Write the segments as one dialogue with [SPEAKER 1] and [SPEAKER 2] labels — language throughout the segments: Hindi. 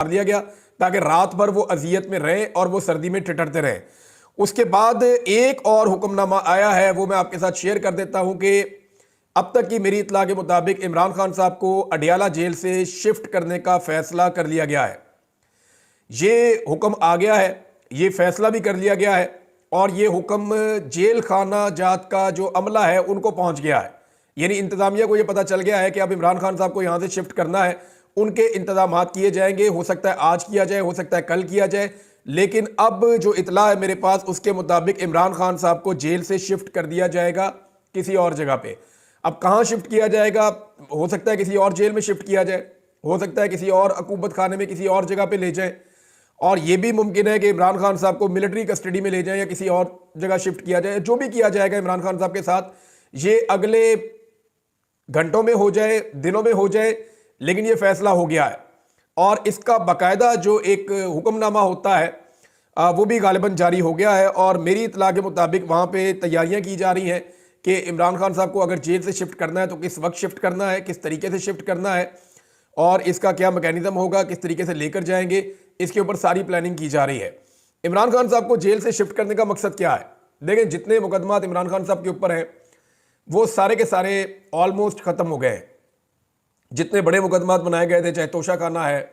[SPEAKER 1] दिया गया ताकि रात भर वो अजियत में रहें और वो सर्दी में ठिठरते रहें। उसके बाद एक और हुक्मनामा आया है, वो मैं आपके साथ शेयर कर देता हूं कि अब तक की मेरी इत्तला के मुताबिक इमरान खान साहब को अडियाला जेल से शिफ्ट करने का फैसला कर लिया गया है। ये हुक्म आ गया है, ये फैसला भी कर लिया गया है और ये हुक्म जेल खाना जात का जो अमला है उनको पहुंच गया है। यानी इंतजामिया को ये पता चल गया है कि अब इमरान खान साहब को यहां से शिफ्ट करना है, उनके इंतजाम किए जाएंगे। हो सकता है आज किया जाए, हो सकता है कल किया जाए, लेकिन अब जो इतला है मेरे पास उसके मुताबिक इमरान खान साहब को जेल से शिफ्ट कर दिया जाएगा किसी और जगह पे। अब कहां शिफ्ट किया जाएगा, हो सकता है किसी और जेल में शिफ्ट किया जाए, हो सकता है किसी और अकूबत खाने में किसी और जगह पे ले जाए, और यह भी मुमकिन है कि इमरान खान साहब को मिलिट्री कस्टडी में ले जाए या किसी और जगह शिफ्ट किया जाए। जो भी किया जाएगा इमरान खान साहब के साथ, ये अगले घंटों में हो जाए, दिनों में हो जाए, लेकिन यह फैसला हो गया है। और इसका बाकायदा जो एक हुक्मनामा होता है वो भी गालिबन जारी हो गया है। और मेरी इतला के मुताबिक वहां पे तैयारियां की जा रही हैं कि इमरान खान साहब को अगर जेल से शिफ्ट करना है तो किस वक्त शिफ्ट करना है, किस तरीके से शिफ्ट करना है और इसका क्या मैकेनिज्म होगा, किस तरीके से लेकर जाएंगे, इसके ऊपर सारी प्लानिंग की जा रही है। इमरान खान साहब को जेल से शिफ्ट करने का मकसद क्या है? देखें, जितने मुकदमात इमरान खान साहब के ऊपर हैं वो सारे के सारे ऑलमोस्ट खत्म हो गए हैं। जितने बड़े मुकदमात बनाए गए थे, चाहे तोशा खाना है,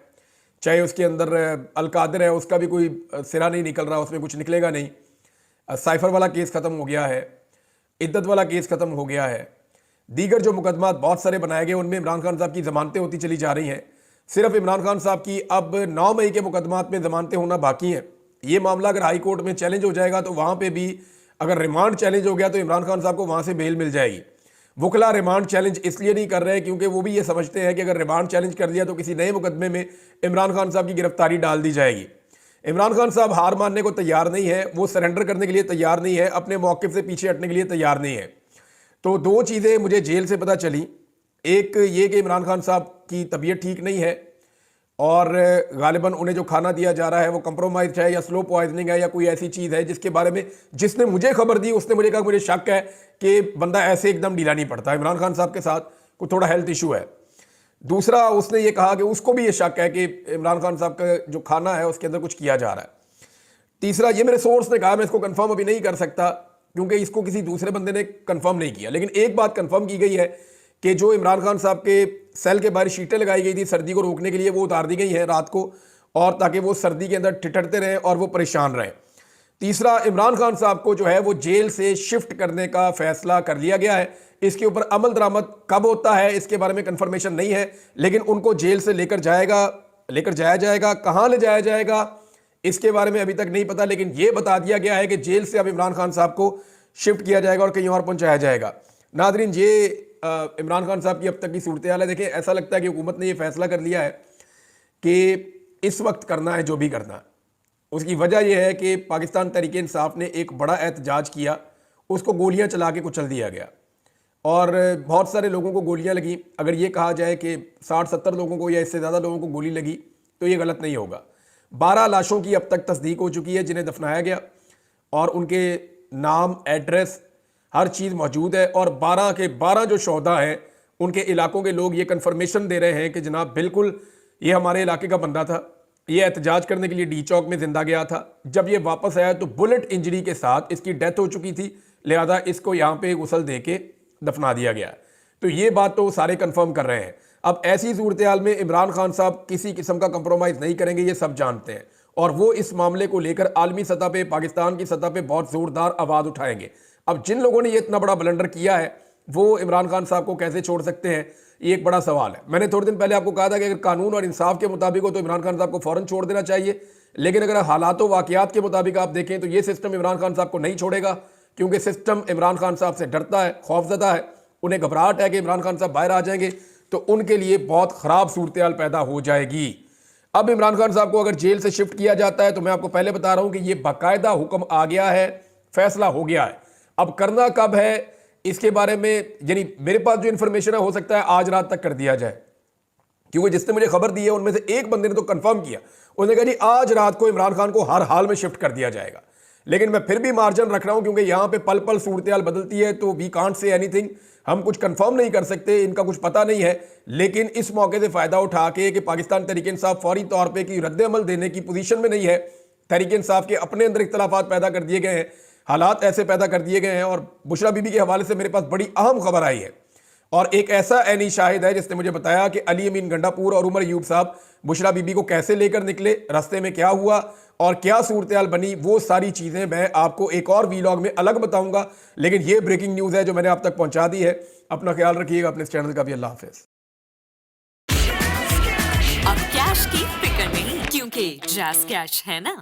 [SPEAKER 1] चाहे उसके अंदर अलकादिर है, उसका भी कोई सिरा नहीं निकल रहा, उसमें कुछ निकलेगा नहीं। साइफर वाला केस खत्म हो गया है, इद्दत वाला केस खत्म हो गया है। दीगर जो मुकदमात बहुत सारे बनाए गए उनमें इमरान खान साहब की जमानतें होती चली जा रही हैं। सिर्फ इमरान खान साहब की अब 9 मई के मुकदमात में जमानतें होना बाकी हैं। ये मामला अगर हाई कोर्ट में चैलेंज हो जाएगा तो वहाँ पे भी अगर रिमांड चैलेंज हो गया तो इमरान खान साहब को वहाँ से बेल मिल जाएगी। वकला रिमांड चैलेंज इसलिए नहीं कर रहे क्योंकि वो भी ये समझते हैं कि अगर रिमांड चैलेंज कर दिया तो किसी नए मुकदमे में इमरान खान साहब की गिरफ्तारी डाल दी जाएगी। इमरान खान साहब हार मानने को तैयार नहीं है, वो सरेंडर करने के लिए तैयार नहीं है, अपने मौक़िफ़ से पीछे हटने के लिए तैयार नहीं है। तो दो चीज़ें मुझे जेल से पता चली, एक ये कि इमरान खान साहब की तबीयत ठीक नहीं है और गालिबन उन्हें जो खाना दिया जा रहा है वो कंप्रोमाइज है या स्लो पॉइजनिंग है या कोई ऐसी चीज़ है जिसके बारे में जिसने मुझे खबर दी उसने मुझे कहा मुझे शक है कि बंदा ऐसे एकदम ढीला नहीं पड़ता, इमरान खान साहब के साथ कोई थोड़ा हेल्थ इशू है। दूसरा, उसने ये कहा कि उसको भी ये शक है कि इमरान खान साहब का जो खाना है उसके अंदर कुछ किया जा रहा है। तीसरा, ये मेरे सोर्स ने कहा, मैं इसको कंफर्म अभी नहीं कर सकता क्योंकि इसको किसी दूसरे बंदे ने कंफर्म नहीं किया, लेकिन एक बात कंफर्म की गई है कि जो इमरान खान साहब के सेल के बाहर शीटें लगाई गई थी सर्दी को रोकने के लिए, वो उतार दी गई हैं रात को, और ताकि वो सर्दी के अंदर ठिठरते रहें और वो परेशान रहें। तीसरा, इमरान खान साहब को जो है वो जेल से शिफ्ट करने का फैसला कर लिया गया है। इसके ऊपर अमल दरामद कब होता है इसके बारे में कंफर्मेशन नहीं है, लेकिन उनको जेल से लेकर जाया जाएगा। कहाँ ले जाया जाएगा इसके बारे में अभी तक नहीं पता, लेकिन यह बता दिया गया है कि जेल से अब इमरान खान साहब को शिफ्ट किया जाएगा और कहीं और पहुंचाया जाएगा। नादरीन, ये इमरान खान साहब की अब तक की सूरत हाल है। देखें, ऐसा लगता है कि हुकूमत ने यह फैसला कर लिया है कि इस वक्त करना है जो भी करना है। उसकी वजह यह है कि पाकिस्तान तहरीक-ए-इंसाफ ने एक बड़ा एहतजाज किया, उसको गोलियां चला के कुचल दिया गया और बहुत सारे लोगों को गोलियां लगी। अगर ये कहा जाए कि 60-70 लोगों को या इससे ज़्यादा लोगों को गोली लगी तो ये गलत नहीं होगा। 12 लाशों की अब तक तस्दीक हो चुकी है जिन्हें दफनाया गया और उनके नाम, एड्रेस, हर चीज़ मौजूद है। और 12 के 12 जो शोहदा हैं उनके इलाकों के लोग ये कन्फर्मेशन दे रहे हैं कि जनाब बिल्कुल ये हमारे इलाके का बंदा था, ये एहतजाज करने के लिए डी चौक में जिंदा गया था, जब ये वापस आया तो बुलेट इंजरी के साथ इसकी डेथ हो चुकी थी, लिहाजा इसको यहाँ पे गुसल दे के दफना दिया गया। तो ये बात तो सारे कंफर्म कर रहे हैं। अब ऐसी सूरत हाल में इमरान खान साहब किसी किस्म का कंप्रोमाइज़ नहीं करेंगे, ये सब जानते हैं, और वो इस मामले को लेकर आलमी सतह पे, पाकिस्तान की सतह पे बहुत ज़ोरदार आवाज़ उठाएंगे। अब जिन लोगों ने ये इतना बड़ा ब्लंडर किया है वो इमरान खान साहब को कैसे छोड़ सकते हैं, ये एक बड़ा सवाल है। मैंने थोड़े दिन पहले आपको कहा था कि अगर कानून और इंसाफ के मुताबिक हो तो इमरान खान साहब को फ़ौरन छोड़ देना चाहिए, लेकिन अगर हालात वाक़यात के मुताबिक आप देखें तो ये सिस्टम इमरान खान साहब को नहीं छोड़ेगा, क्योंकि सिस्टम इमरान खान साहब से डरता है, खौफजदा है, उन्हें घबराहट है कि इमरान खान साहब बाहर आ जाएंगे तो उनके लिए बहुत ख़राब सूरत हाल पैदा हो जाएगी। अब इमरान खान साहब को अगर जेल से शिफ्ट किया जाता है तो मैं आपको पहले बता रहा हूं कि ये बाकायदा हुक्म आ गया है, फैसला हो गया है। अब करना कब है इसके बारे में, यानी मेरे पास जो इन्फॉर्मेशन है हो सकता है आज रात तक कर दिया जाए, क्योंकि जिसने मुझे खबर दी है उनमें से एक बंदे ने तो कंफर्म किया, उसने कहा जी आज रात को इमरान खान को हर हाल में शिफ्ट कर दिया जाएगा। लेकिन मैं फिर भी मार्जिन रख रहा हूं क्योंकि यहां पे पल पल सूरत हाल बदलती है, तो वी कांट से एनीथिंग। हम कुछ कंफर्म नहीं कर सकते, इनका कुछ पता नहीं है, लेकिन इस मौके से फायदा उठा के कि पाकिस्तान तहरीक इंसाफ फौरी तौर पे की रद्द अमल देने की पोजीशन में नहीं है। तहरीक इंसाफ के अपने अंदर इख्तलाफात पैदा कर दिए गए हैं, हालात ऐसे पैदा कर दिए गए हैं। और बुशरा बीबी के हवाले से मेरे पास बड़ी अहम खबर आई है और एक ऐसा ऐनी शाहिद है जिसने मुझे बताया कि अली अमीन गंडापुर और उमर यूब साहब बुशरा बीबी को कैसे लेकर निकले, रास्ते में क्या हुआ और क्या सूरत बनी, वो सारी चीज़ें मैं आपको एक और वीलॉग में अलग बताऊंगा। लेकिन ये ब्रेकिंग न्यूज़ है जो मैंने आप तक पहुंचा दी है। अपना ख्याल रखिएगा, अपने इस चैनल का भी। अल्लाह हाफिज।
[SPEAKER 2] अब कैश की फिक्र नहीं, क्योंकि जैस कैश है ना।